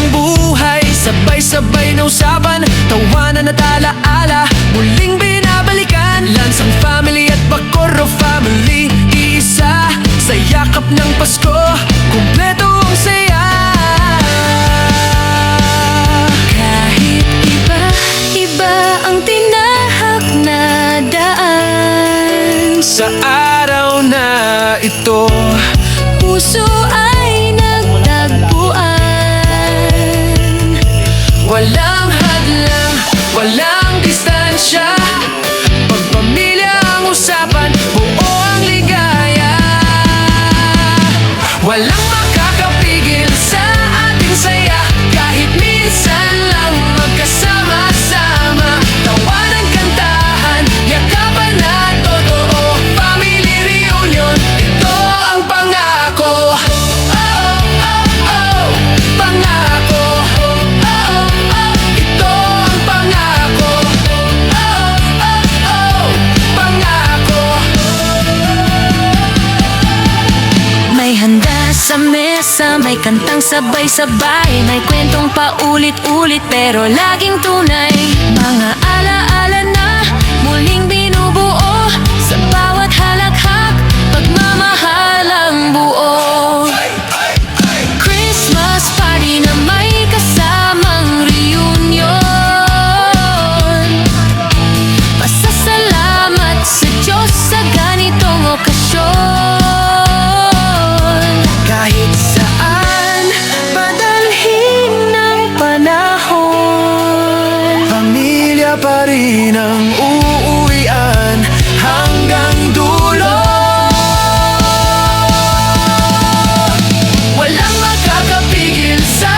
ng buhay, sabay-sabay na usapan, tawanan at alaala, muling binabalikan. Lansang family at Bacorro family, iisa sa yakap ng Pasko, kumpleto ang saya. Kahit iba-iba ang tinahak na daan, Sa araw na ito, puso ay nagtagpuan. walang hadlang, walang distansya, pagpamilya ang usapan, buo ang ligaya. Walang makakapigil sa ating saya, kahit minsan lang magkasama-sama, tawanan, kantahan, yakapan at totoo. Family reunion, ito ang pangako. Oh, oh, oh, oh, pangako. Oh, oh, oh, ito ang pangako. Oh, oh, oh, pangako. May handa sa mesa, may kantang sabay-sabay, may kwentong paulit-ulit pero laging tunay. Mga alaala na muling binubuo, sa bawat halakhak, pagmamahalang buo. Christmas party na may kasamang reunion, pasasalamat sa Diyos sa ganitong okasyon. Kahit saan, Padalhin ng panahon, pamilya pa rin ang uuwian hanggang dulo. Walang makakapigil sa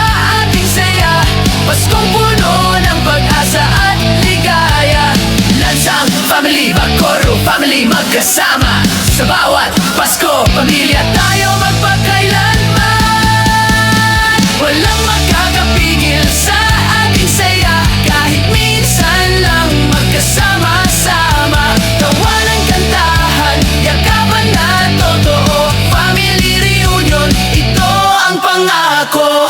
ating saya, Paskong puno ng pag-asa at ligaya. Lansang family, Bacorro family, magkasama sa bawat Pasko, pamilya tayo magpakailanman. Walang makakapigil sa ating saya, kahit minsan lang magkasama-sama, tawanan, kantahan, yakapan at totoo. Family reunion, ito ang pangako.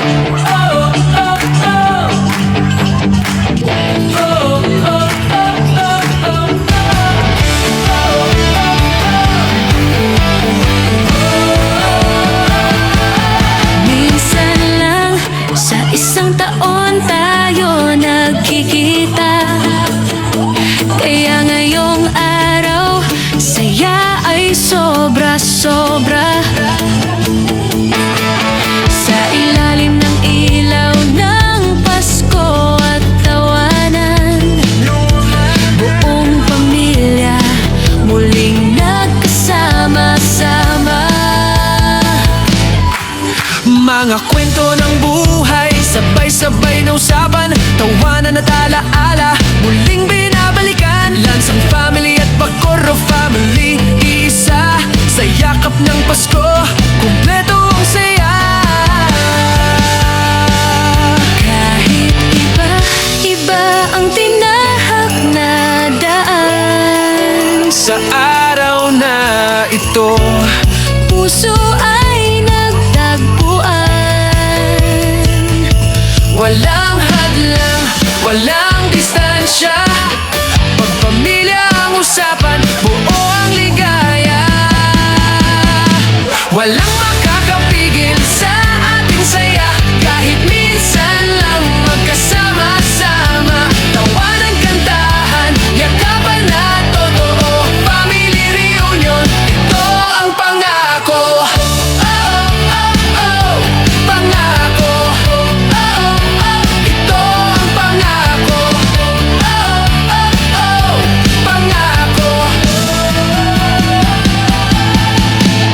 Oh, oh, oh. Oh, oh, oh, oh, oh. minsan lang sa isang taon tayo nagkikita, kaya ngayong araw saya ay sobra-sobra. Sa ilalim ng ilaw ng Pasko at tawanan, buong pamilya muling nagkasama-sama. Mga kwento ng buhay, sabay-sabay na usapan, tawanan at alaala, muling binabalikan. Lansang family at Bacorro family, iisa sa yakap ng Pasko, kumpleto ang saya. Kahit iba-iba ang tinahak na daan, Sa araw na ito, puso ay nagtagpuan. walang hadlang, walang distansya, pagpamilya ang usapan, buo ang ligaya. Walang makakapigil sa ating saya, kahit minsan lang magkasama-sama, tawanan, kantahan, yakapan at totoo. Family reunion, ito ang pangako. Oh, oh, oh, oh, pangako. Oh, oh, oh, ito ang pangako. Oh, oh, oh, pangako.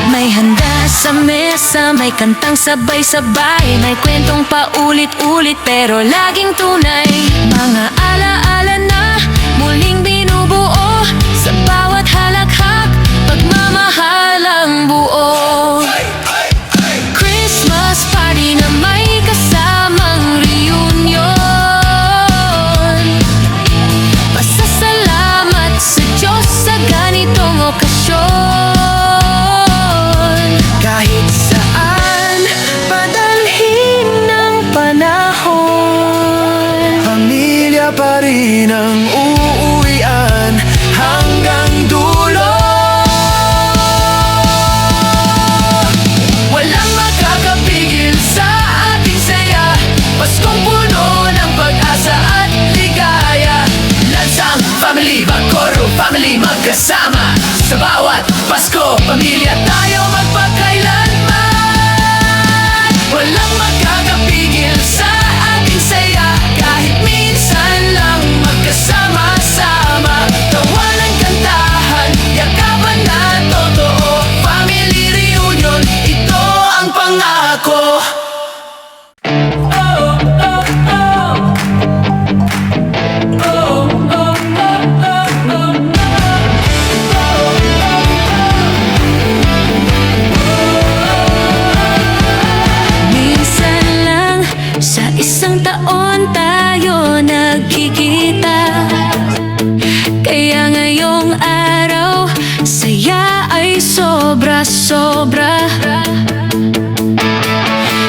May handa sa mesa, may kantang sabay-sabay, may kwentong paulit-ulit pero laging tunay. Mga alaala na muling binubuo, sa bawat halakhak, pagmamahalang buo. Christmas party na may kasamang reunion, pasasalamat sa Diyos sa ganitong okasyon. Kahit saan, Padalhin Paskong puno ng pag-asa at ligaya. Lansang family, Bacorro family magkasama. Sa bawat Pasko, pamilya tayo magpakailanman. Walang makakapigil sa ating saya, kahit minsan lang magkasama-sama. Tawanan, kantahan, yakapan na totoo. Family reunion, ito ang pangako. Minsan lang sa isang taon tayo nagkikita, kaya ngayong araw saya ay sobra-sobra.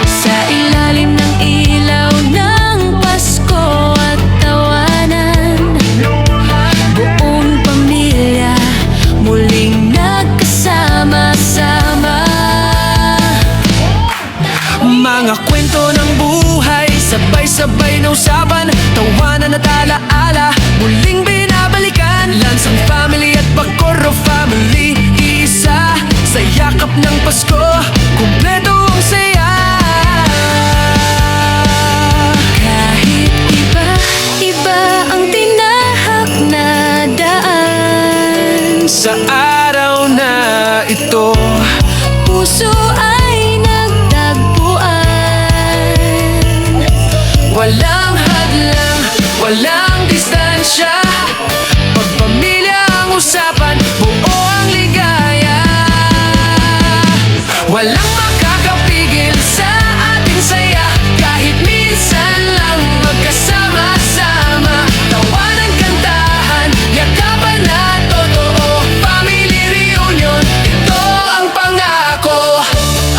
Sa ilalim ng ilaw ng Pasko at tawanan, buong pamilya muling nagkasama-sama. Mga kwento ng buhay, sabay-sabay na usapan, tawanan at alaala, muling binabalikan. Lansang family at Bacorro family, iisa sa yakap ng Pasko, kumpleto ang saya. Kahit iba-iba ang tinahak na daan, Sa araw na ito, puso ay nagtagpuan. walang hadlang, walang distansya. Pagpamilya ang usapan, buo ang ligaya. Walang makakapigil sa ating saya, kahit minsan lang magkasama-sama. Tawanan, kantahan, yakapan na totoo. Family reunion, ito ang pangako. Oh,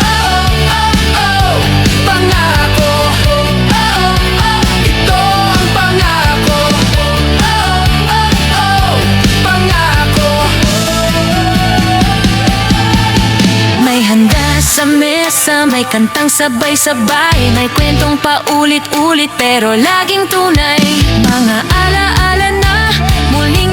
oh, oh, pangako. Oh, oh, ito ang pangako. Oh, oh, pangako. May handa sa mesa, may kantang sabay-sabay, may kwentong paulit-ulit pero laging tunay. Mga alaala na muling